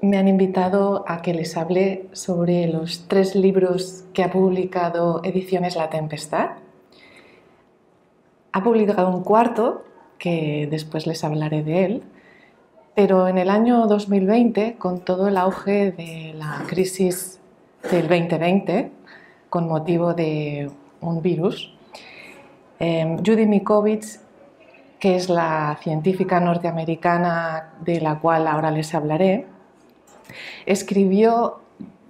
me han invitado a que les hable sobre los 3 libros que ha publicado Ediciones La Tempestad. Ha publicado un cuarto, que después les hablaré de él, pero en el año 2020, con todo el auge de la crisis del 2020, con motivo de un virus, Judy Mikovits, que es la científica norteamericana de la cual ahora les hablaré, escribió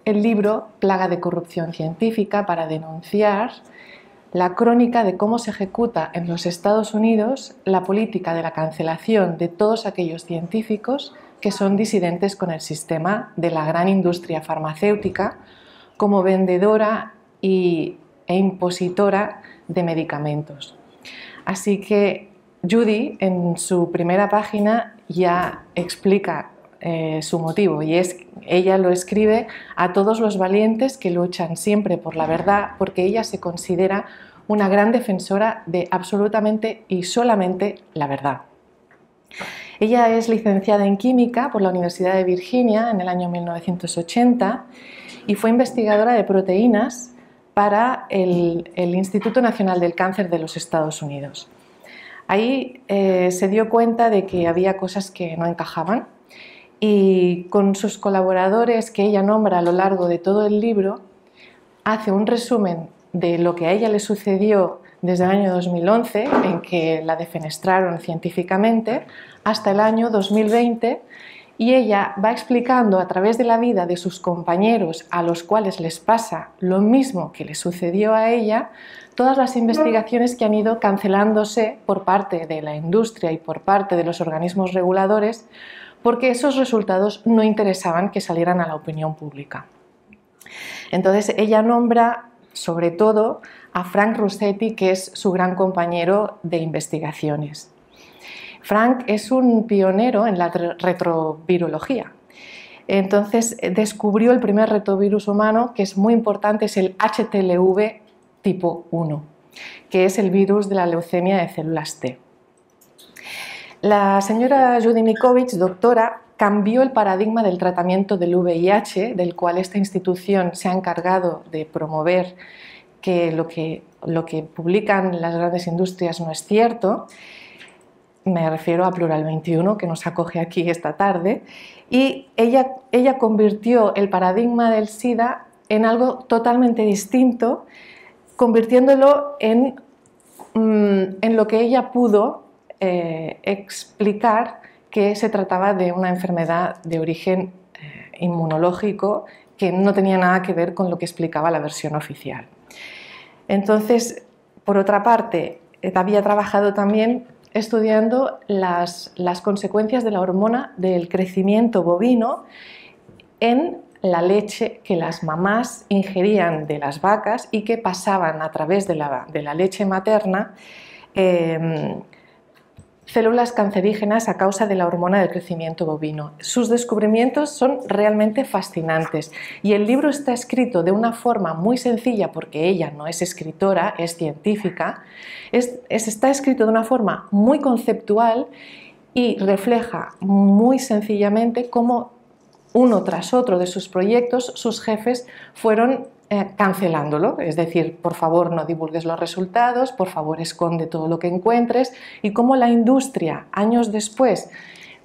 el libro Plaga de corrupción científica para denunciar la crónica de cómo se ejecuta en los Estados Unidos la política de la cancelación de todos aquellos científicos que son disidentes con el sistema de la gran industria farmacéutica como vendedora e impositora de medicamentos. Así que Judy, en su primera página, ya explica su motivo, y ella lo escribe a todos los valientes que luchan siempre por la verdad, porque ella se considera una gran defensora de absolutamente y solamente la verdad. Ella es licenciada en Química por la Universidad de Virginia en el año 1980 y fue investigadora de proteínas para el Instituto Nacional del Cáncer de los Estados Unidos. Ahí se dio cuenta de que había cosas que no encajaban, y con sus colaboradores, que ella nombra a lo largo de todo el libro, hace un resumen de lo que a ella le sucedió desde el año 2011, en que la defenestraron científicamente, hasta el año 2020, y ella va explicando a través de la vida de sus compañeros a los cuales les pasa lo mismo que le sucedió a ella, todas las investigaciones que han ido cancelándose por parte de la industria y por parte de los organismos reguladores, porque esos resultados no interesaban que salieran a la opinión pública. Entonces ella nombra sobre todo a Frank Ruscetti, que es su gran compañero de investigaciones. Frank es un pionero en la retrovirología. Entonces descubrió el primer retrovirus humano, que es muy importante, es el HTLV tipo 1, que es el virus de la leucemia de células T. La señora Judy Mikovits, doctora, cambió el paradigma del tratamiento del VIH, del cual esta institución se ha encargado de promover que lo que publican las grandes industrias no es cierto. Me refiero a Plural 21, que nos acoge aquí esta tarde, y ella convirtió el paradigma del SIDA en algo totalmente distinto, convirtiéndolo en lo que ella pudo explicar, que se trataba de una enfermedad de origen inmunológico que no tenía nada que ver con lo que explicaba la versión oficial. Entonces, por otra parte, había trabajado también estudiando las consecuencias de la hormona del crecimiento bovino en la leche que las mamás ingerían de las vacas y que pasaban a través de la leche materna células cancerígenas a causa de la hormona del crecimiento bovino. Sus descubrimientos son realmente fascinantes y el libro está escrito de una forma muy sencilla, porque ella no es escritora, es científica. Está escrito de una forma muy conceptual y refleja muy sencillamente cómo uno tras otro de sus proyectos sus jefes fueron cancelándolo, es decir, por favor no divulgues los resultados, por favor esconde todo lo que encuentres, y cómo la industria años después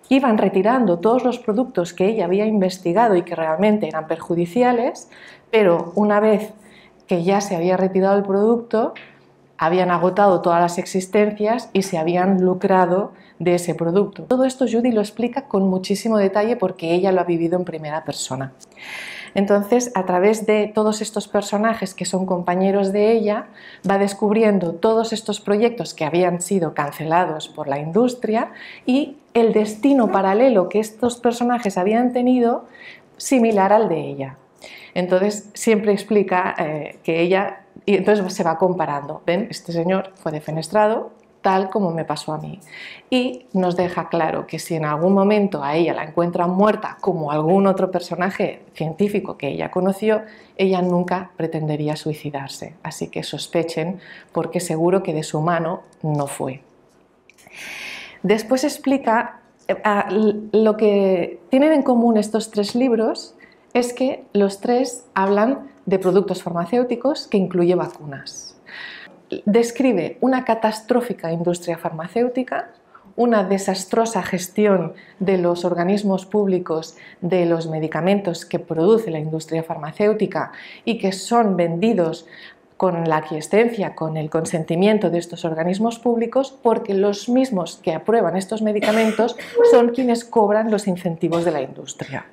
iban retirando todos los productos que ella había investigado y que realmente eran perjudiciales, pero una vez que ya se había retirado el producto, habían agotado todas las existencias y se habían lucrado de ese producto. Todo esto Judy lo explica con muchísimo detalle porque ella lo ha vivido en primera persona. Entonces, a través de todos estos personajes que son compañeros de ella, va descubriendo todos estos proyectos que habían sido cancelados por la industria y el destino paralelo que estos personajes habían tenido similar al de ella. Entonces, siempre explica que ella, y entonces se va comparando. ¿Ven? Este señor fue defenestrado tal como me pasó a mí. Y nos deja claro que si en algún momento a ella la encuentran muerta, como algún otro personaje científico que ella conoció, ella nunca pretendería suicidarse. Así que sospechen, porque seguro que de su mano no fue. Después explica Lo que tienen en común estos tres libros es que los tres hablan de productos farmacéuticos que incluye vacunas. Describe una catastrófica industria farmacéutica, una desastrosa gestión de los organismos públicos de los medicamentos que produce la industria farmacéutica y que son vendidos con la aquiescencia, con el consentimiento de estos organismos públicos, porque los mismos que aprueban estos medicamentos son quienes cobran los incentivos de la industria.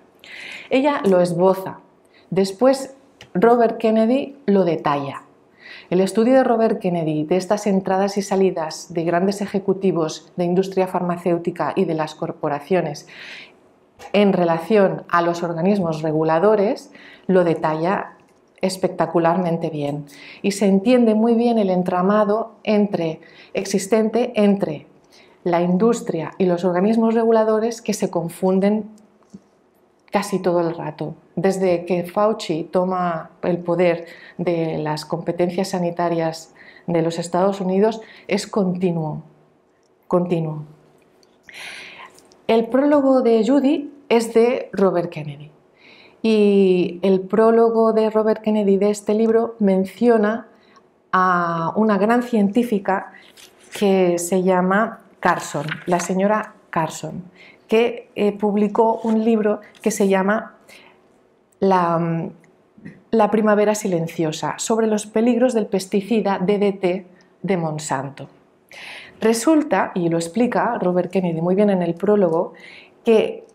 Ella lo esboza. Después Robert Kennedy lo detalla. El estudio de Robert Kennedy de estas entradas y salidas de grandes ejecutivos de industria farmacéutica y de las corporaciones en relación a los organismos reguladores lo detalla espectacularmente bien y se entiende muy bien el entramado existente entre la industria y los organismos reguladores, que se confunden casi todo el rato. Desde que Fauci toma el poder de las competencias sanitarias de los Estados Unidos es continuo. El prólogo de Judy es de Robert Kennedy. Y el prólogo de Robert Kennedy de este libro menciona a una gran científica que se llama Carson, la señora Carson, que publicó un libro que se llama La primavera silenciosa, sobre los peligros del pesticida DDT de Monsanto. Resulta, y lo explica Robert Kennedy muy bien en el prólogo, que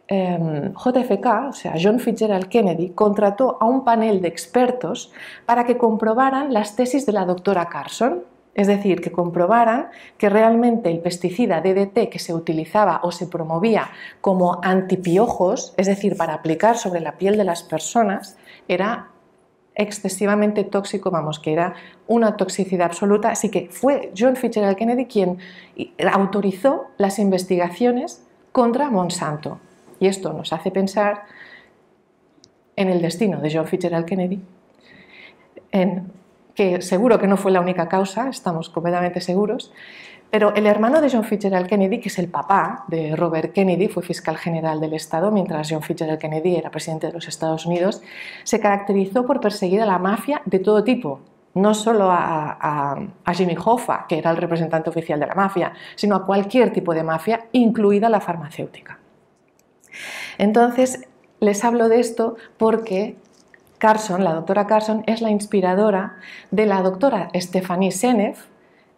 JFK, o sea, John Fitzgerald Kennedy, contrató a un panel de expertos para que comprobaran las tesis de la doctora Carson, es decir, que comprobaran que realmente el pesticida DDT que se utilizaba o se promovía como antipiojos, es decir, para aplicar sobre la piel de las personas, era excesivamente tóxico, vamos, que era una toxicidad absoluta. Así que fue John Fitzgerald Kennedy quien autorizó las investigaciones contra Monsanto. Y esto nos hace pensar en el destino de John Fitzgerald Kennedy, que seguro que no fue la única causa, estamos completamente seguros, pero el hermano de John Fitzgerald Kennedy, que es el papá de Robert Kennedy, fue fiscal general del Estado mientras John Fitzgerald Kennedy era presidente de los Estados Unidos, se caracterizó por perseguir a la mafia de todo tipo, no solo a Jimmy Hoffa, que era el representante oficial de la mafia, sino a cualquier tipo de mafia, incluida la farmacéutica. Entonces, les hablo de esto porque Carson, la doctora Carson, es la inspiradora de la doctora Stephanie Seneff,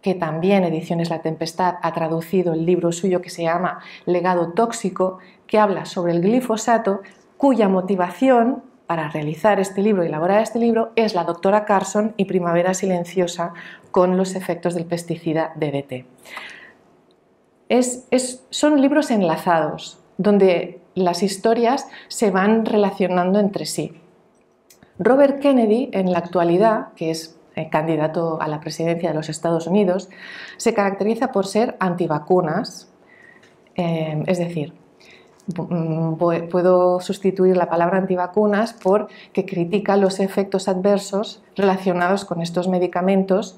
que también Ediciones La Tempestad ha traducido el libro suyo que se llama Legado tóxico, que habla sobre el glifosato, cuya motivación para realizar este libro y elaborar este libro es la doctora Carson y Primavera Silenciosa con los efectos del pesticida DDT. Son libros enlazados, donde las historias se van relacionando entre sí. Robert Kennedy, en la actualidad, que es candidato a la presidencia de los Estados Unidos, se caracteriza por ser antivacunas, es decir, puedo sustituir la palabra antivacunas por que critica los efectos adversos relacionados con estos medicamentos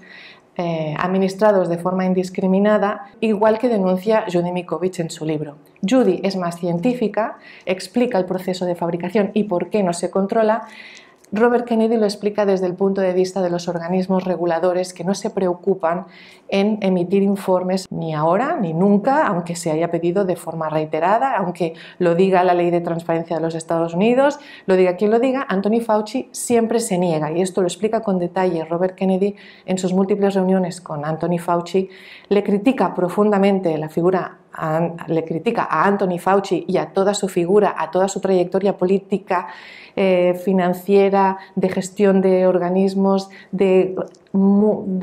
administrados de forma indiscriminada, igual que denuncia Judy Mikovits en su libro. Judy es más científica, explica el proceso de fabricación y por qué no se controla. Robert Kennedy lo explica desde el punto de vista de los organismos reguladores que no se preocupan en emitir informes ni ahora ni nunca, aunque se haya pedido de forma reiterada, aunque lo diga la Ley de Transparencia de los Estados Unidos, lo diga quien lo diga, Anthony Fauci siempre se niega, y esto lo explica con detalle Robert Kennedy en sus múltiples reuniones con Anthony Fauci. Le critica profundamente la figura, le critica a Anthony Fauci y a toda su figura, a toda su trayectoria política, financiera, de gestión de organismos, de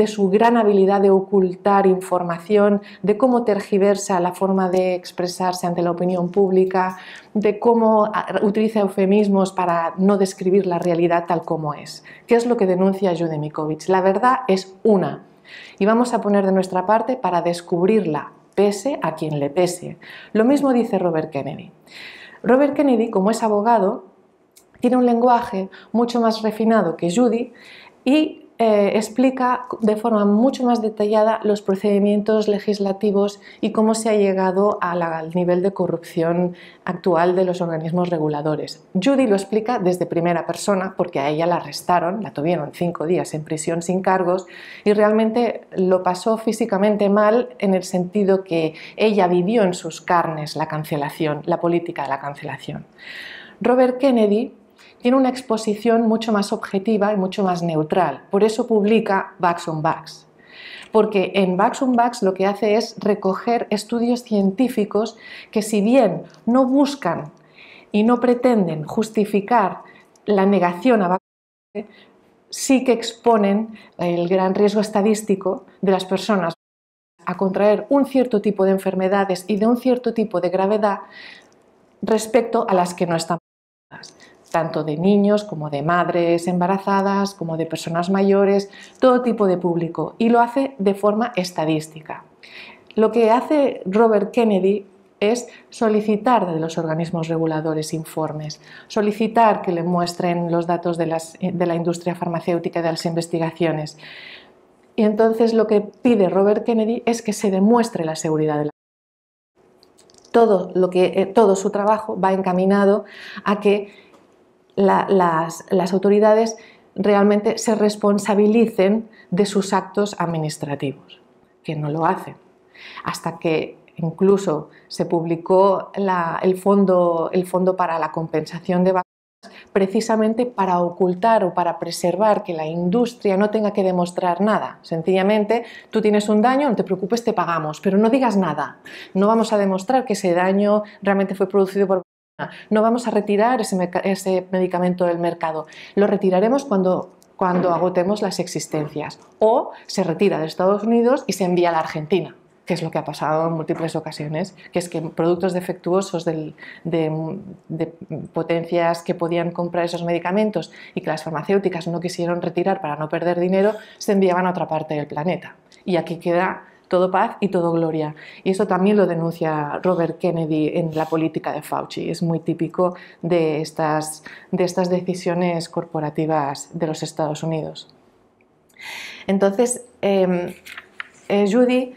su gran habilidad de ocultar información, de cómo tergiversa la forma de expresarse ante la opinión pública, de cómo utiliza eufemismos para no describir la realidad tal como es. ¿Qué es lo que denuncia Judy Mikovits? La verdad es una, y vamos a poner de nuestra parte para descubrirla, pese a quien le pese. Lo mismo dice Robert Kennedy. Robert Kennedy, como es abogado, tiene un lenguaje mucho más refinado que Judy y explica de forma mucho más detallada los procedimientos legislativos y cómo se ha llegado al nivel de corrupción actual de los organismos reguladores. Judy lo explica desde primera persona porque a ella la arrestaron, la tuvieron 5 días en prisión sin cargos y realmente lo pasó físicamente mal en el sentido que ella vivió en sus carnes la cancelación, la política de la cancelación. Robert Kennedy tiene una exposición mucho más objetiva y mucho más neutral. Por eso publica Backs on Backs. Porque en Backs on Backs lo que hace es recoger estudios científicos que, si bien no buscan y no pretenden justificar la negación a vacunas, sí que exponen el gran riesgo estadístico de las personas a contraer un cierto tipo de enfermedades y de un cierto tipo de gravedad respecto a las que no están vacunadas, tanto de niños como de madres embarazadas, como de personas mayores, todo tipo de público, y lo hace de forma estadística. Lo que hace Robert Kennedy es solicitar de los organismos reguladores informes, solicitar que le muestren los datos de la industria farmacéutica y de las investigaciones. Y entonces lo que pide Robert Kennedy es que se demuestre la seguridad de la todo su trabajo va encaminado a que las autoridades realmente se responsabilicen de sus actos administrativos, que no lo hacen. Hasta que incluso se publicó el fondo para la compensación de vacunas, precisamente para ocultar o para preservar que la industria no tenga que demostrar nada. Sencillamente, tú tienes un daño, no te preocupes, te pagamos, pero no digas nada. No vamos a demostrar que ese daño realmente fue producido por vacuna. No vamos a retirar ese medicamento del mercado. Lo retiraremos cuando agotemos las existencias. O se retira de Estados Unidos y se envía a la Argentina, que es lo que ha pasado en múltiples ocasiones, que es que productos defectuosos de potencias que podían comprar esos medicamentos y que las farmacéuticas no quisieron retirar para no perder dinero, se enviaban a otra parte del planeta. Y aquí queda todo paz y todo gloria. Y eso también lo denuncia Robert Kennedy en la política de Fauci. Es muy típico de estas decisiones corporativas de los Estados Unidos. Entonces, Judy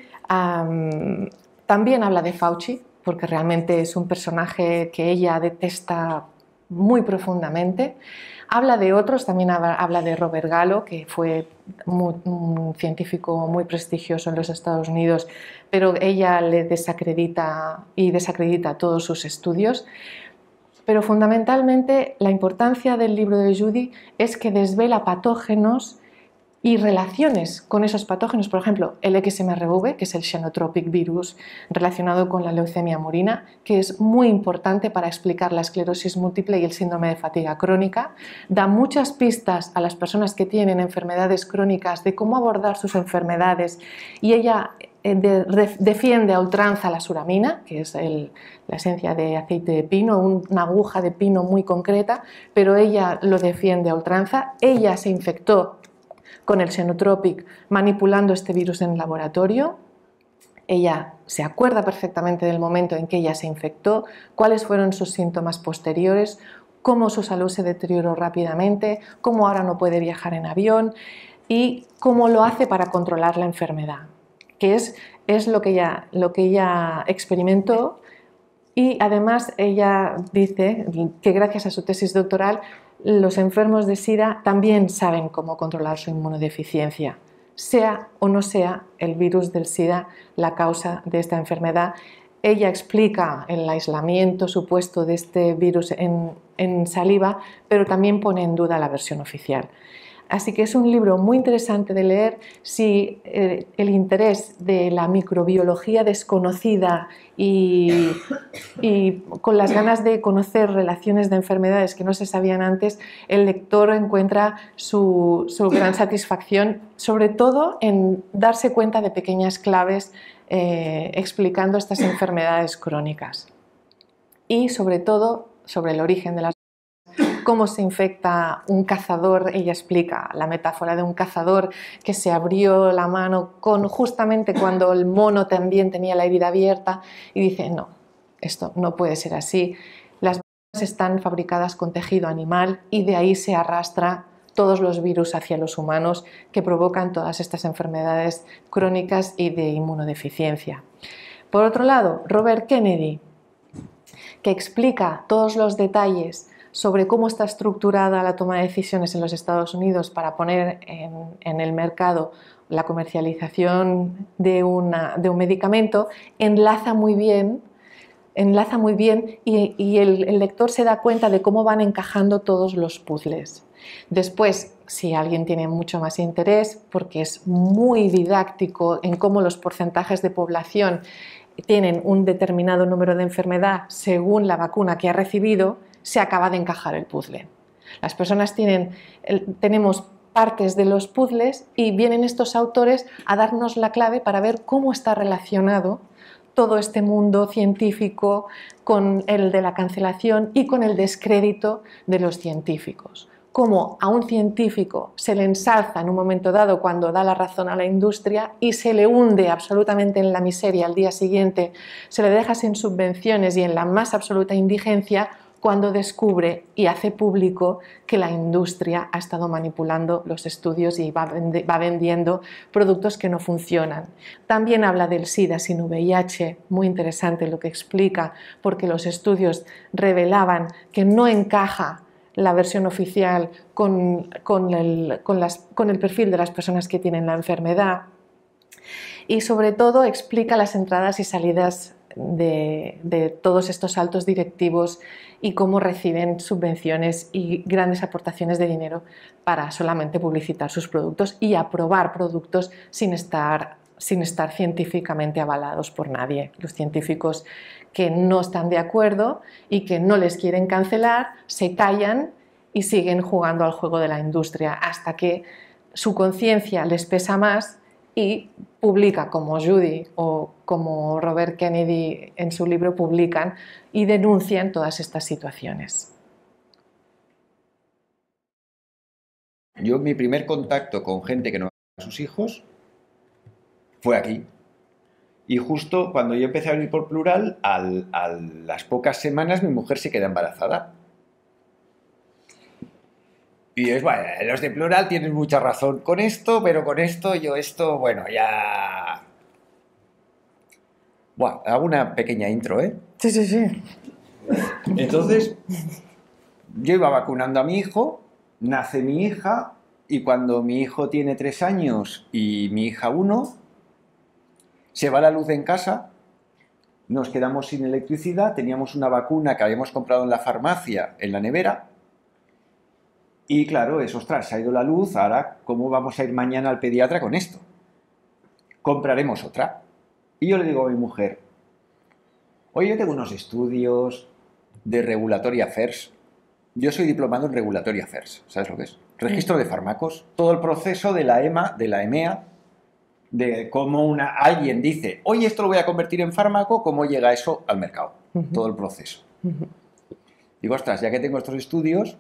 también habla de Fauci, porque realmente es un personaje que ella detesta muy profundamente. Habla de otros, también habla de Robert Gallo, que fue un científico muy prestigioso en los Estados Unidos, pero ella le desacredita y desacredita todos sus estudios. Pero fundamentalmente la importancia del libro de Judy es que desvela patógenos y relaciones con esos patógenos, por ejemplo, el XMRV, que es el Xenotropic virus relacionado con la leucemia murina, que es muy importante para explicar la esclerosis múltiple y el síndrome de fatiga crónica. Da muchas pistas a las personas que tienen enfermedades crónicas de cómo abordar sus enfermedades, y ella defiende a ultranza la suramina, que es la esencia de aceite de pino, una aguja de pino muy concreta, pero ella lo defiende a ultranza. Ella se infectó con el Xenotropic manipulando este virus en el laboratorio. Ella se acuerda perfectamente del momento en que ella se infectó, cuáles fueron sus síntomas posteriores, cómo su salud se deterioró rápidamente, cómo ahora no puede viajar en avión y cómo lo hace para controlar la enfermedad, que es lo que ella experimentó. Y además ella dice que gracias a su tesis doctoral los enfermos de SIDA también saben cómo controlar su inmunodeficiencia, sea o no sea el virus del SIDA la causa de esta enfermedad. Ella explica el aislamiento supuesto de este virus en saliva, pero también pone en duda la versión oficial. Así que es un libro muy interesante de leer si el interés de la microbiología desconocida y con las ganas de conocer relaciones de enfermedades que no se sabían antes, el lector encuentra su gran satisfacción, sobre todo en darse cuenta de pequeñas claves explicando estas enfermedades crónicas y sobre todo sobre el origen de las cómo se infecta un cazador. Ella explica la metáfora de un cazador que se abrió la mano justamente cuando el mono también tenía la herida abierta y dice, no, esto no puede ser así. Las vacunas están fabricadas con tejido animal y de ahí se arrastra todos los virus hacia los humanos que provocan todas estas enfermedades crónicas y de inmunodeficiencia. Por otro lado, Robert Kennedy, que explica todos los detalles sobre cómo está estructurada la toma de decisiones en los Estados Unidos para poner en el mercado la comercialización de un medicamento, enlaza muy bien y el lector se da cuenta de cómo van encajando todos los puzzles. Después, si alguien tiene mucho más interés, porque es muy didáctico en cómo los porcentajes de población tienen un determinado número de enfermedad según la vacuna que ha recibido, se acaba de encajar el puzzle. Las personas tenemos partes de los puzzles y vienen estos autores a darnos la clave para ver cómo está relacionado todo este mundo científico con el de la cancelación y con el descrédito de los científicos. Cómo a un científico se le ensalza en un momento dado cuando da la razón a la industria y se le hunde absolutamente en la miseria al día siguiente, se le deja sin subvenciones y en la más absoluta indigencia cuando descubre y hace público que la industria ha estado manipulando los estudios y va vendiendo productos que no funcionan. También habla del SIDA sin VIH, muy interesante lo que explica, porque los estudios revelaban que no encaja la versión oficial con el perfil de las personas que tienen la enfermedad. Y sobre todo explica las entradas y salidas de todos estos altos directivos y cómo reciben subvenciones y grandes aportaciones de dinero para solamente publicitar sus productos y aprobar productos sin estar científicamente avalados por nadie. Los científicos que no están de acuerdo y que no les quieren cancelar se callan y siguen jugando al juego de la industria hasta que su conciencia les pesa más y publica, como Judy o como Robert Kennedy en su libro publican y denuncian todas estas situaciones. Yo mi primer contacto con gente que no a sus hijos fue aquí. Y justo cuando yo empecé a venir por Plural, a las pocas semanas mi mujer se queda embarazada. Y es, bueno, los de Plural tienen mucha razón con esto, pero con esto, bueno, ya... Bueno, hago una pequeña intro, ¿eh? Sí, sí, sí. Entonces, yo iba vacunando a mi hijo, nace mi hija, y cuando mi hijo tiene 3 años y mi hija 1, se va la luz en casa, nos quedamos sin electricidad, teníamos una vacuna que habíamos comprado en la farmacia, en la nevera, y claro, ostras, se ha ido la luz, ahora, ¿cómo vamos a ir mañana al pediatra con esto? Compraremos otra. Y yo le digo a mi mujer, oye, yo tengo unos estudios de Regulatory Affairs. Yo soy diplomado en Regulatory Affairs, ¿sabes lo que es? Registro de fármacos. Todo el proceso de la EMA, de la EMEA, de cómo alguien dice, oye, esto lo voy a convertir en fármaco, cómo llega eso al mercado. Todo el proceso. Digo, ostras, ya que tengo estos estudios,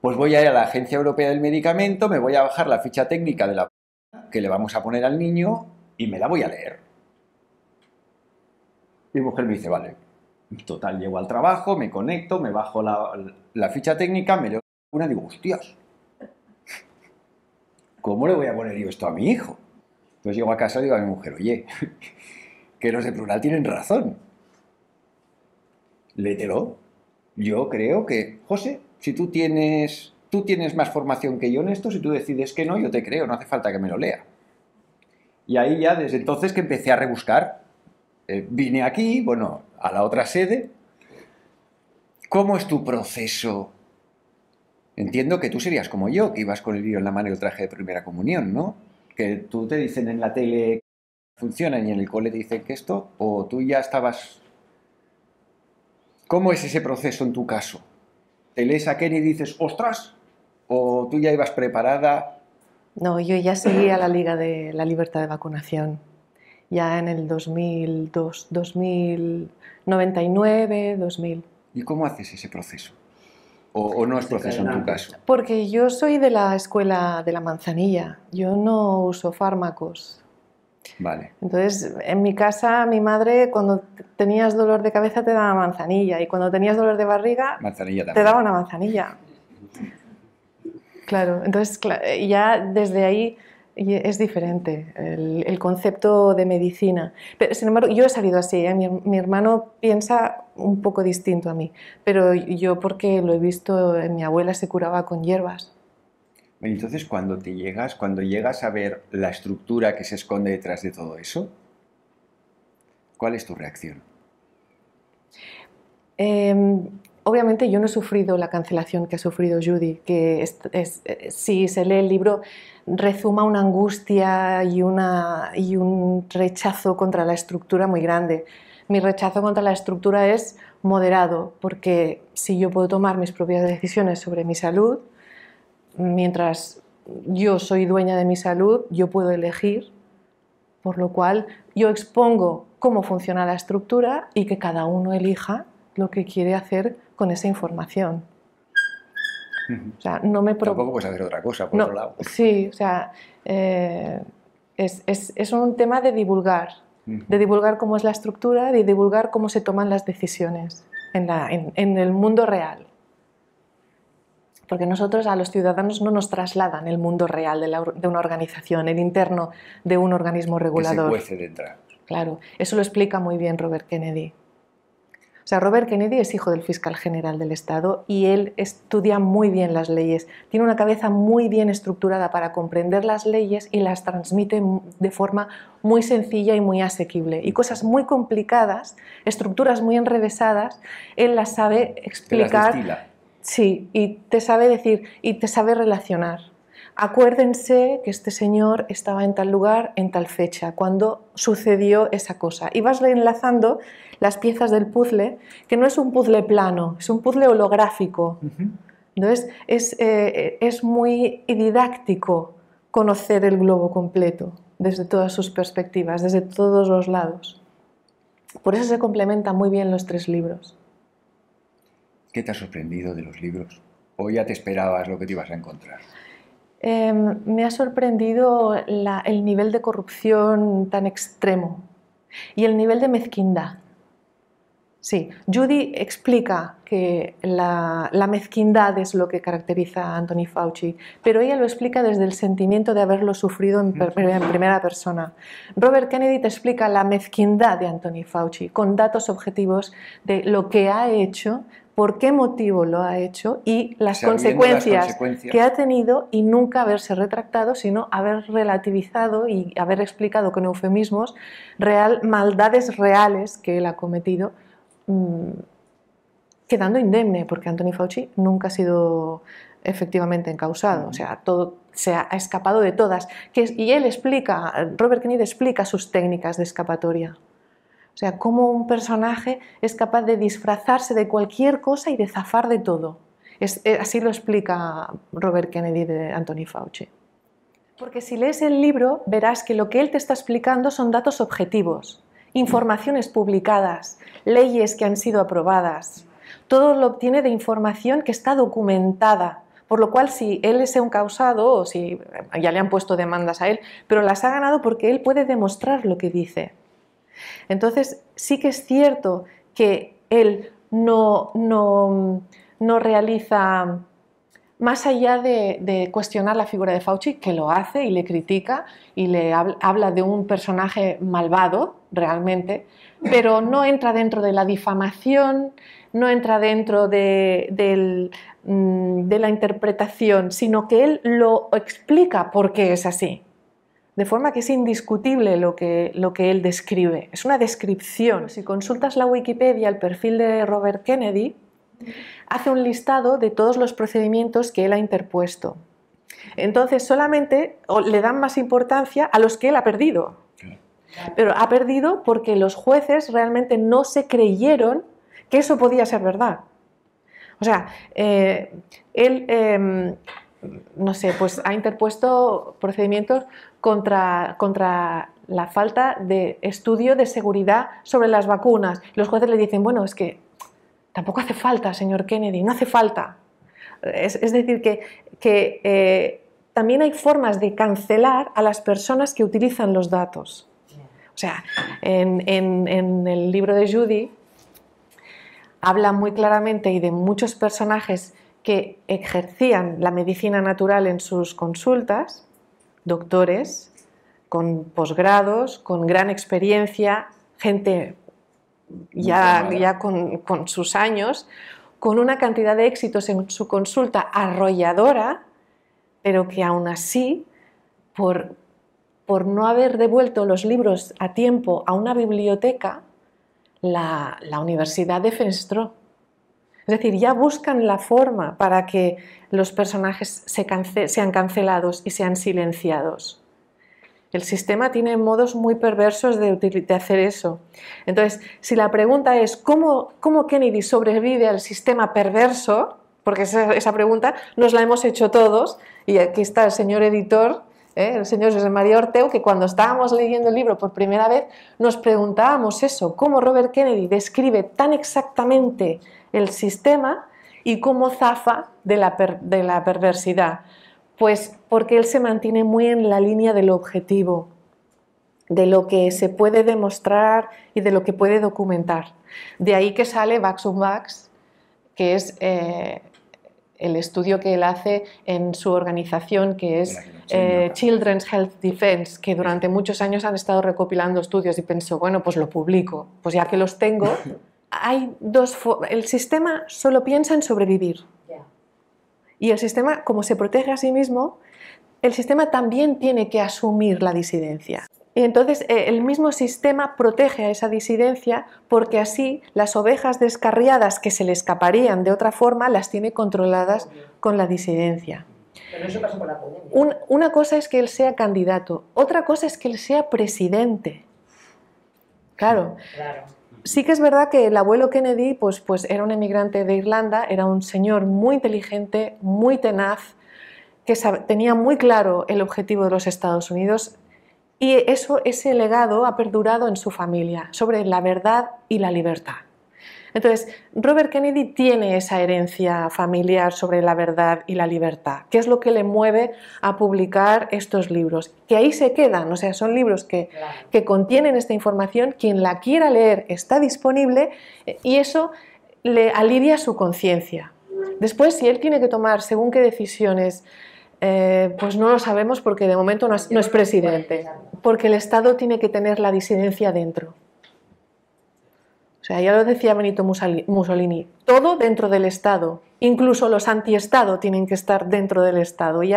pues voy a ir a la Agencia Europea del Medicamento, me voy a bajar la ficha técnica de la que le vamos a poner al niño y me la voy a leer. Mi mujer me dice, vale. Total, llego al trabajo, me conecto, me bajo la ficha técnica, me leo una y digo, hostias, ¿cómo le voy a poner yo esto a mi hijo? Entonces llego a casa y digo a mi mujer, oye, que los de Plural tienen razón. Léetelo. Yo creo que, José, si tú tienes más formación que yo en esto, si tú decides que no, yo te creo, no hace falta que me lo lea. Y ahí ya, desde entonces que empecé a rebuscar, vine aquí, bueno, a la otra sede. ¿Cómo es tu proceso? Entiendo que tú serías como yo, que ibas con el lío en la mano y el traje de primera comunión, ¿no? Que tú te dicen en la tele que funcionan y en el cole te dicen que esto, o tú ya estabas... ¿Cómo es ese proceso en tu caso? ¿Te lees a Kenny y dices, ostras? ¿O tú ya ibas preparada? No, yo ya seguía la Liga de la Libertad de Vacunación, ya en el 2002, 2099, 2000. ¿Y cómo haces ese proceso? ¿O no es proceso en tu caso? Porque yo soy de la escuela de la manzanilla, yo no uso fármacos. Vale. Entonces, en mi casa, mi madre, cuando tenías dolor de cabeza te daba manzanilla y cuando tenías dolor de barriga Manzanilla te daba una manzanilla. Claro, entonces ya desde ahí es diferente el concepto de medicina. Pero, sin embargo, yo he salido así, ¿eh? Mi hermano piensa un poco distinto a mí, pero yo porque lo he visto, mi abuela se curaba con hierbas. Entonces, cuando llegas a ver la estructura que se esconde detrás de todo eso, ¿cuál es tu reacción? Obviamente yo no he sufrido la cancelación que ha sufrido Judy, que si se lee el libro rezuma una angustia y un rechazo contra la estructura muy grande. Mi rechazo contra la estructura es moderado, porque si yo puedo tomar mis propias decisiones sobre mi salud, mientras yo soy dueña de mi salud, yo puedo elegir, por lo cual yo expongo cómo funciona la estructura y que cada uno elija lo que quiere hacer con esa información. O sea, no me Tampoco puedes hacer otra cosa, por otro lado. Sí, o sea, es un tema de divulgar cómo es la estructura, de divulgar cómo se toman las decisiones en el mundo real. Porque nosotros a los ciudadanos no nos trasladan el mundo real de una organización, el interno de un organismo regulador. Que se cuece dentro. Claro, eso lo explica muy bien Robert Kennedy. O sea, Robert Kennedy es hijo del fiscal general del Estado y él estudia muy bien las leyes. Tiene una cabeza muy bien estructurada para comprender las leyes y las transmite de forma muy sencilla y muy asequible. Y cosas muy complicadas, estructuras muy enrevesadas, él las sabe explicar. Te las destila. Sí, y te sabe decir, y te sabe relacionar. Acuérdense que este señor estaba en tal lugar, en tal fecha, cuando sucedió esa cosa. Y vas enlazando las piezas del puzzle, que no es un puzzle plano, es un puzzle holográfico. Entonces, es muy didáctico conocer el globo completo, desde todas sus perspectivas, desde todos los lados. Por eso se complementan muy bien los tres libros. ¿Qué te ha sorprendido de los libros? ¿O ya te esperabas lo que te ibas a encontrar? Me ha sorprendido el nivel de corrupción tan extremo y el nivel de mezquindad. Sí, Judy explica que la mezquindad es lo que caracteriza a Anthony Fauci, pero ella lo explica desde el sentimiento de haberlo sufrido en primera persona. Robert Kennedy te explica la mezquindad de Anthony Fauci con datos objetivos de lo que ha hecho, por qué motivo lo ha hecho y las consecuencias que ha tenido, y nunca haberse retractado, sino haber relativizado y haber explicado con eufemismos maldades reales que él ha cometido, quedando indemne, porque Anthony Fauci nunca ha sido efectivamente encausado, o sea, todo se ha escapado de todas. Y él explica, Robert Kennedy explica sus técnicas de escapatoria. O sea, cómo un personaje es capaz de disfrazarse de cualquier cosa y de zafar de todo. Así lo explica Robert Kennedy de Anthony Fauci. Porque si lees el libro, verás que lo que él te está explicando son datos objetivos, informaciones publicadas, leyes que han sido aprobadas. Todo lo obtiene de información que está documentada. Por lo cual, si él es encausado, o si ya le han puesto demandas a él, pero las ha ganado porque él puede demostrar lo que dice. Entonces, sí que es cierto que él no realiza, más allá de cuestionar la figura de Fauci, que lo hace y le critica y le habla de un personaje malvado, realmente, pero no entra dentro de la difamación, no entra dentro de la interpretación, sino que él lo explica por qué es así. De forma que es indiscutible lo que él describe. Es una descripción. Si consultas la Wikipedia, el perfil de Robert Kennedy hace un listado de todos los procedimientos que él ha interpuesto. Entonces solamente le dan más importancia a los que él ha perdido. Pero ha perdido porque los jueces realmente no se creyeron que eso podía ser verdad. O sea, él... no sé, pues ha interpuesto procedimientos contra la falta de estudio de seguridad sobre las vacunas. Los jueces le dicen, bueno, es que tampoco hace falta, señor Kennedy, no hace falta. Es decir, que también hay formas de cancelar a las personas que utilizan los datos. O sea, en el libro de Judy habla muy claramente y de muchos personajes que ejercían la medicina natural en sus consultas, doctores con posgrados, con gran experiencia, gente ya con sus años, con una cantidad de éxitos en su consulta arrolladora, pero que aún así, por no haber devuelto los libros a tiempo a una biblioteca, la universidad defenestró. Es decir, ya buscan la forma para que los personajes sean cancelados y sean silenciados. El sistema tiene modos muy perversos de hacer eso. Entonces, si la pregunta es ¿cómo Kennedy sobrevive al sistema perverso? Porque esa pregunta nos la hemos hecho todos, y aquí está el señor editor, el señor José María Orteu, que cuando estábamos leyendo el libro por primera vez nos preguntábamos eso, cómo Robert Kennedy describe tan exactamente el sistema y cómo zafa de la perversidad. Pues porque él se mantiene muy en la línea del objetivo, de lo que se puede demostrar y de lo que puede documentar. De ahí que sale Vax und Vax, que es el estudio que él hace en su organización, que es Children's Health Defense, que durante muchos años han estado recopilando estudios, y pensó, bueno, pues lo publico, pues ya que los tengo. El sistema solo piensa en sobrevivir. Y el sistema, como se protege a sí mismo, el sistema también tiene que asumir la disidencia. Y entonces el mismo sistema protege a esa disidencia, porque así las ovejas descarriadas que se le escaparían de otra forma las tiene controladas con la disidencia. Pero eso pasa con la pandemia. Una cosa es que él sea candidato, otra cosa es que él sea presidente. Claro. Sí que es verdad que el abuelo Kennedy pues era un emigrante de Irlanda, era un señor muy inteligente, muy tenaz, que tenía muy claro el objetivo de los Estados Unidos, y ese legado ha perdurado en su familia, sobre la verdad y la libertad. Entonces, Robert Kennedy tiene esa herencia familiar sobre la verdad y la libertad, que es lo que le mueve a publicar estos libros, que ahí se quedan, o sea, son libros que contienen esta información, quien la quiera leer está disponible, y eso le alivia su conciencia. Después, si él tiene que tomar según qué decisiones, pues no lo sabemos, porque de momento no es presidente, porque el Estado tiene que tener la disidencia dentro. O sea, ya lo decía Benito Mussolini, todo dentro del Estado, incluso los anti-Estado tienen que estar dentro del Estado, y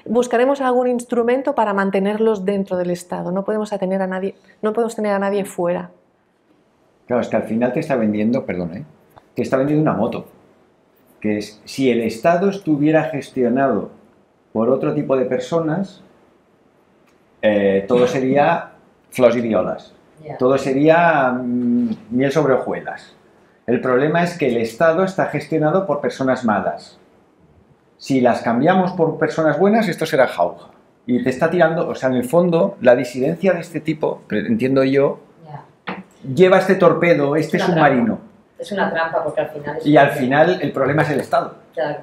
buscaremos algún instrumento para mantenerlos dentro del Estado. No podemos tener a nadie fuera. Claro, es que al final te está vendiendo, te está vendiendo una moto, que es, si el Estado estuviera gestionado por otro tipo de personas, todo sería flors y violas. Todo sería miel sobre hojuelas. El problema es que el Estado está gestionado por personas malas. Si las cambiamos por personas buenas, esto será jauja. Y te está tirando, o sea, en el fondo, la disidencia de este tipo, entiendo yo, lleva este torpedo, este submarino. Es una trampa, porque al final... Y al final el problema es el Estado. Claro.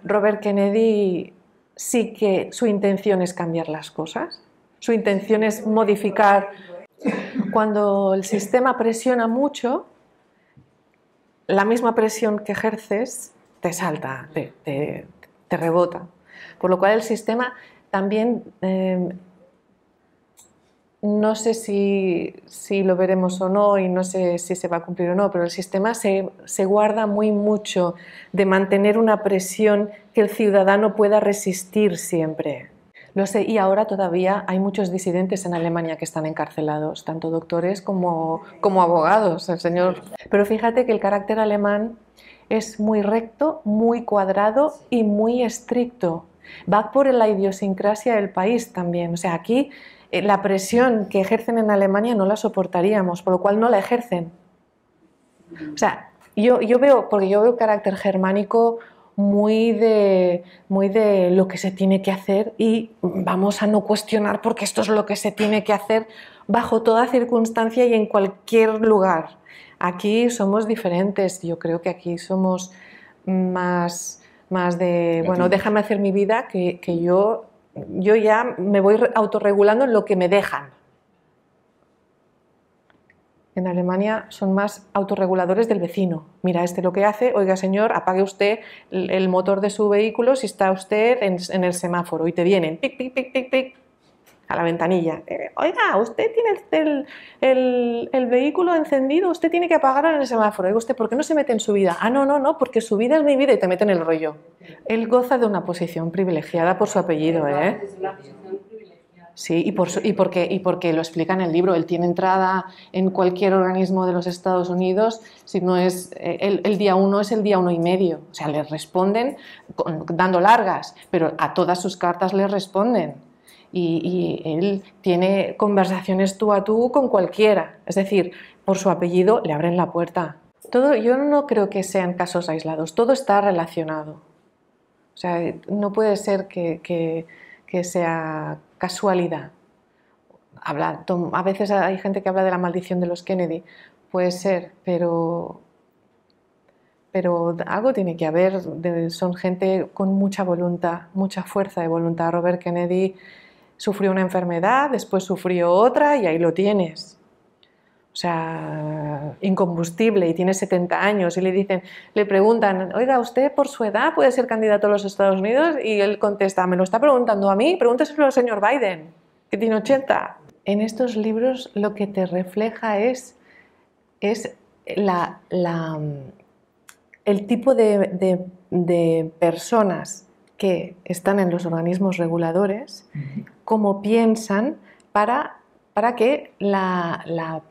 Robert Kennedy sí que su intención es cambiar las cosas. Su intención es modificar. Cuando el sistema presiona mucho, la misma presión que ejerces te salta, te rebota. Por lo cual el sistema también, no sé si lo veremos o no, y no sé si se va a cumplir o no, pero el sistema se guarda muy mucho de mantener una presión que el ciudadano pueda resistir siempre. Lo sé, y ahora todavía hay muchos disidentes en Alemania que están encarcelados, tanto doctores como abogados, el señor. Pero fíjate que el carácter alemán es muy recto, muy cuadrado y muy estricto. Va por la idiosincrasia del país también. O sea, aquí la presión que ejercen en Alemania no la soportaríamos, por lo cual no la ejercen. O sea, yo veo carácter germánico muy de lo que se tiene que hacer, y vamos a no cuestionar porque esto es lo que se tiene que hacer bajo toda circunstancia y en cualquier lugar. Aquí somos diferentes, yo creo que aquí somos más de, bueno, déjame hacer mi vida, que yo ya me voy autorregulando en lo que me dejan. En Alemania son más autorreguladores del vecino. Mira, este lo que hace, oiga señor, apague usted el motor de su vehículo si está usted en el semáforo y te vienen, pic, pic, pic, pic, pic, a la ventanilla. Oiga, usted tiene el vehículo encendido, usted tiene que apagarlo en el semáforo. Oiga, ¿usted por qué no se mete en su vida? Ah, no, no, no, porque su vida es mi vida y te mete en el rollo. Él goza de una posición privilegiada por su apellido, ¿eh? Sí, y porque lo explica en el libro, él tiene entrada en cualquier organismo de los Estados Unidos, si no es el día 1 es el día 1 y medio, o sea, le responden dando largas, pero a todas sus cartas le responden y él tiene conversaciones tú a tú con cualquiera, es decir, por su apellido le abren la puerta. Yo no creo que sean casos aislados, todo está relacionado, o sea, no puede ser que sea casualidad. A veces hay gente que habla de la maldición de los Kennedy, puede ser, pero algo tiene que haber, son gente con mucha voluntad, mucha fuerza de voluntad. Robert Kennedy sufrió una enfermedad, después sufrió otra y ahí lo tienes. O sea, incombustible, y tiene 70 años y le preguntan, oiga, ¿usted por su edad puede ser candidato a los Estados Unidos? Y él contesta, ¿me lo está preguntando a mí? Pregúnteselo al señor Biden, que tiene 80. En estos libros lo que te refleja es el tipo de personas que están en los organismos reguladores, cómo piensan para que la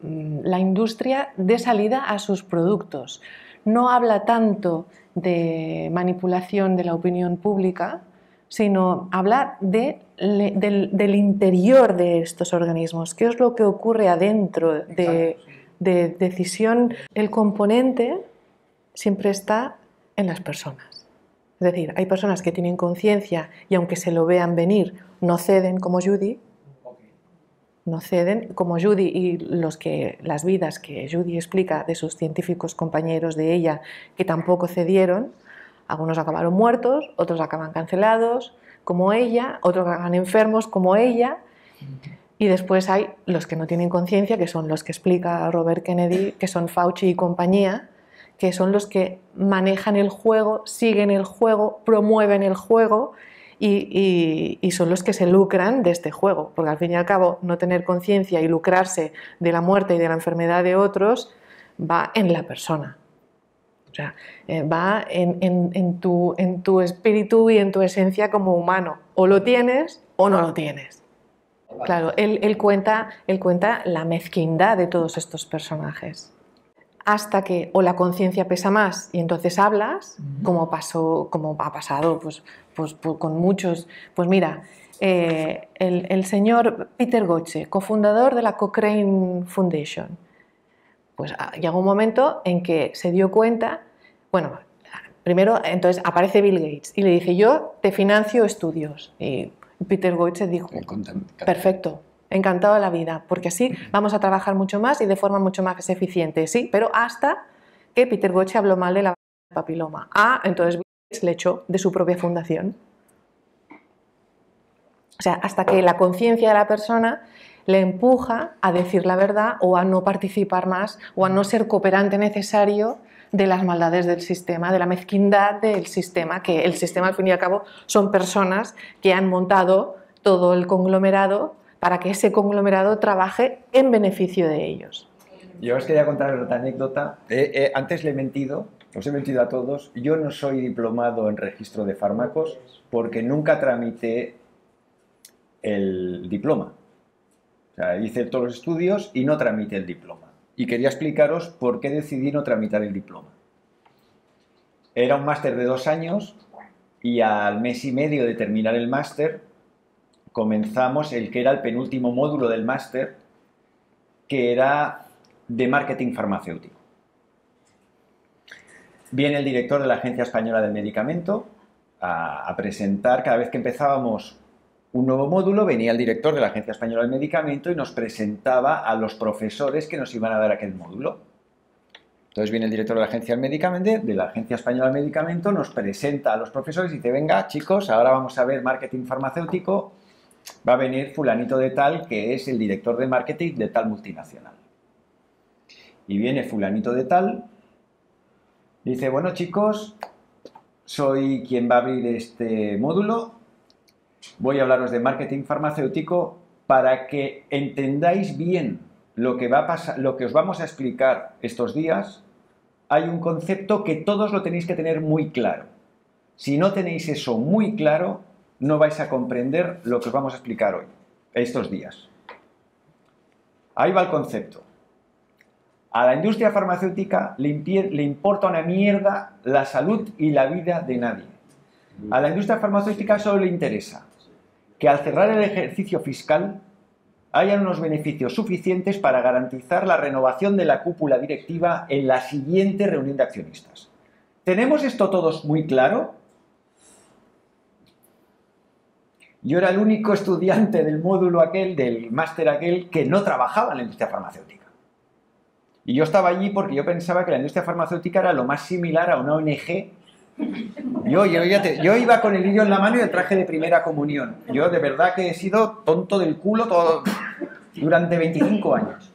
industria dé salida a sus productos. No habla tanto de manipulación de la opinión pública, sino habla del interior de estos organismos, qué es lo que ocurre adentro de decisión. El componente siempre está en las personas. Es decir, hay personas que tienen conciencia y aunque se lo vean venir, no ceden como Judy, no ceden, como Judy y las vidas que Judy explica de sus científicos compañeros de ella que tampoco cedieron, algunos acabaron muertos, otros acaban cancelados como ella, otros acaban enfermos como ella, y después hay los que no tienen conciencia, que son los que explica Robert Kennedy, que son Fauci y compañía, que son los que manejan el juego, siguen el juego, promueven el juego, y son los que se lucran de este juego, porque al fin y al cabo no tener conciencia y lucrarse de la muerte y de la enfermedad de otros va en la persona, o sea, va en tu espíritu y en tu esencia como humano, o lo tienes o no lo tienes. Claro, él cuenta la mezquindad de todos estos personajes. Hasta que o la conciencia pesa más y entonces hablas, como ha pasado pues, con muchos. Pues mira, el señor Peter Gotze, cofundador de la Cochrane Foundation, pues llegó un momento en que se dio cuenta, bueno, primero entonces aparece Bill Gates y le dice, yo te financio estudios. Y Peter Gotze dijo, perfecto, encantado de la vida, porque así vamos a trabajar mucho más y de forma mucho más eficiente, sí, pero hasta que Peter Gotze habló mal de la papiloma. Entonces le echó de su propia fundación. O sea, hasta que la conciencia de la persona le empuja a decir la verdad o a no participar más o a no ser cooperante necesario de las maldades del sistema, de la mezquindad del sistema, que el sistema al fin y al cabo son personas que han montado todo el conglomerado para que ese conglomerado trabaje en beneficio de ellos. Yo os quería contar otra anécdota. Antes le he mentido, os he mentido a todos. Yo no soy diplomado en registro de fármacos porque nunca tramité el diploma. O sea, hice todos los estudios y no tramité el diploma. Y quería explicaros por qué decidí no tramitar el diploma. Era un máster de 2 años y al mes y medio de terminar el máster comenzamos el que era el penúltimo módulo del máster, que era de marketing farmacéutico. Viene el director de la Agencia Española del Medicamento a presentar, cada vez que empezábamos un nuevo módulo, venía el director de la Agencia Española del Medicamento y nos presentaba a los profesores que nos iban a dar aquel módulo. Entonces viene el director de la Agencia Española del Medicamento, nos presenta a los profesores y dice, venga chicos, ahora vamos a ver marketing farmacéutico, va a venir fulanito de tal, que es el director de marketing de tal multinacional. y viene fulanito de tal, dice, bueno chicos, soy quien va a abrir este módulo, voy a hablaros de marketing farmacéutico para que entendáis bien lo que va a pasar, lo que os vamos a explicar estos días. Hay un concepto que todos lo tenéis que tener muy claro. Si no tenéis eso muy claro, no vais a comprender lo que os vamos a explicar hoy, estos días. Ahí va el concepto. A la industria farmacéutica le importa una mierda la salud y la vida de nadie. A la industria farmacéutica solo le interesa que al cerrar el ejercicio fiscal hayan unos beneficios suficientes para garantizar la renovación de la cúpula directiva en la siguiente reunión de accionistas. ¿Tenemos esto todos muy claro? Yo era el único estudiante del módulo aquel, del máster aquel, que no trabajaba en la industria farmacéutica. Y yo estaba allí porque yo pensaba que la industria farmacéutica era lo más similar a una ONG. Yo iba con el lirio en la mano y el traje de primera comunión. Yo de verdad que he sido tonto del culo durante 25 años.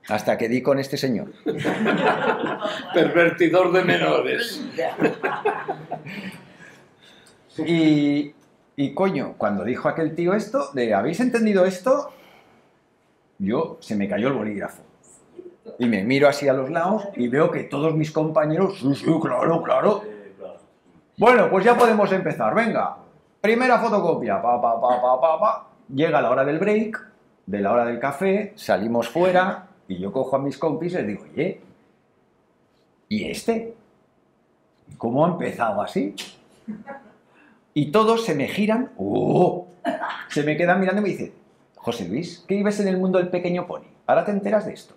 Hasta que di con este señor. Pervertidor de menores. Y coño, cuando dijo aquel tío esto, de ¿habéis entendido esto? Se me cayó el bolígrafo. Y me miro así a los lados y veo que todos mis compañeros, sí, claro, claro. Bueno, pues ya podemos empezar, venga. Primera fotocopia, Llega la hora del break, de la hora del café, salimos fuera y yo cojo a mis compis y les digo, oye, ¿y este? ¿Cómo ha empezado así? Y todos se me giran, se me quedan mirando y me dicen, José Luis, ¿qué vives en el mundo del pequeño pony? ¿Ahora te enteras de esto?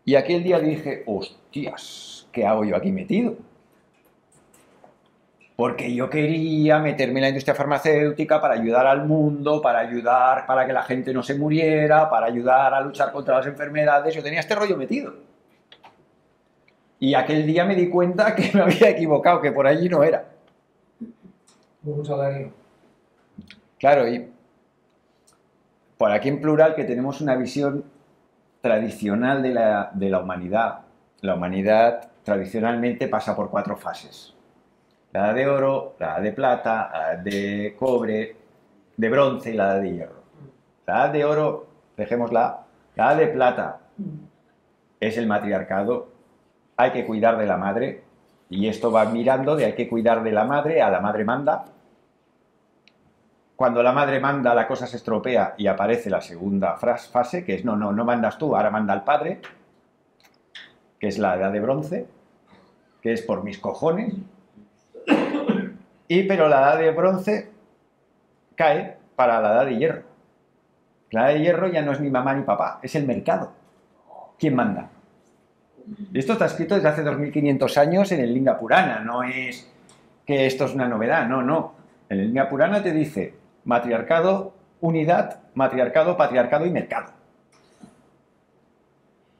Y aquel día dije, hostias, ¿qué hago yo aquí metido? Porque yo quería meterme en la industria farmacéutica para ayudar al mundo, para que la gente no se muriera, para ayudar a luchar contra las enfermedades. Yo tenía este rollo metido. Y aquel día me di cuenta que me había equivocado, que por allí no era. Un salario. Claro, y por aquí en plural que tenemos una visión tradicional de la humanidad. La humanidad tradicionalmente pasa por 4 fases. La edad de oro, la edad de plata, la edad de cobre, de bronce y la edad de hierro. La edad de oro, dejémosla. La edad de plata es el matriarcado. Hay que cuidar de la madre. Y esto va mirando de hay que cuidar de la madre a la madre manda. Cuando la madre manda, la cosa se estropea y aparece la segunda fase, que es no mandas tú, ahora manda el padre, que es la edad de bronce, que es por mis cojones. Pero la edad de bronce cae para la edad de hierro. La edad de hierro ya no es mi mamá ni papá, es el mercado. ¿Quién manda? Esto está escrito desde hace 2500 años en el Linga Purana, no es que esto es una novedad, no. En el Linga Purana te dice matriarcado, unidad, matriarcado, patriarcado y mercado.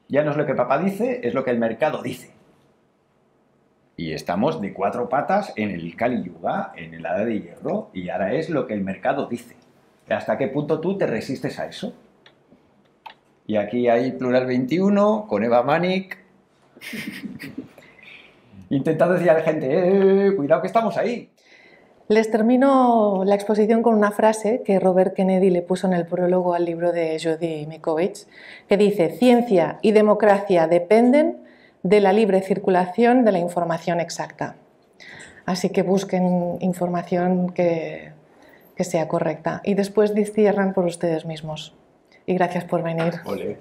Ya no es lo que papá dice, es lo que el mercado dice. Y estamos de 4 patas en el Kali Yuga, en la edad de hierro, y ahora es lo que el mercado dice. ¿Hasta qué punto tú te resistes a eso? Y aquí hay Plural 21 con Eva Manic intentando decir a la gente, cuidado que estamos ahí. Les termino la exposición con una frase que Robert Kennedy le puso en el prólogo al libro de Judy Mikovits, que dice: ciencia y democracia dependen de la libre circulación de la información exacta. Así que busquen información que sea correcta y después discierran por ustedes mismos. Y gracias por venir. Olé.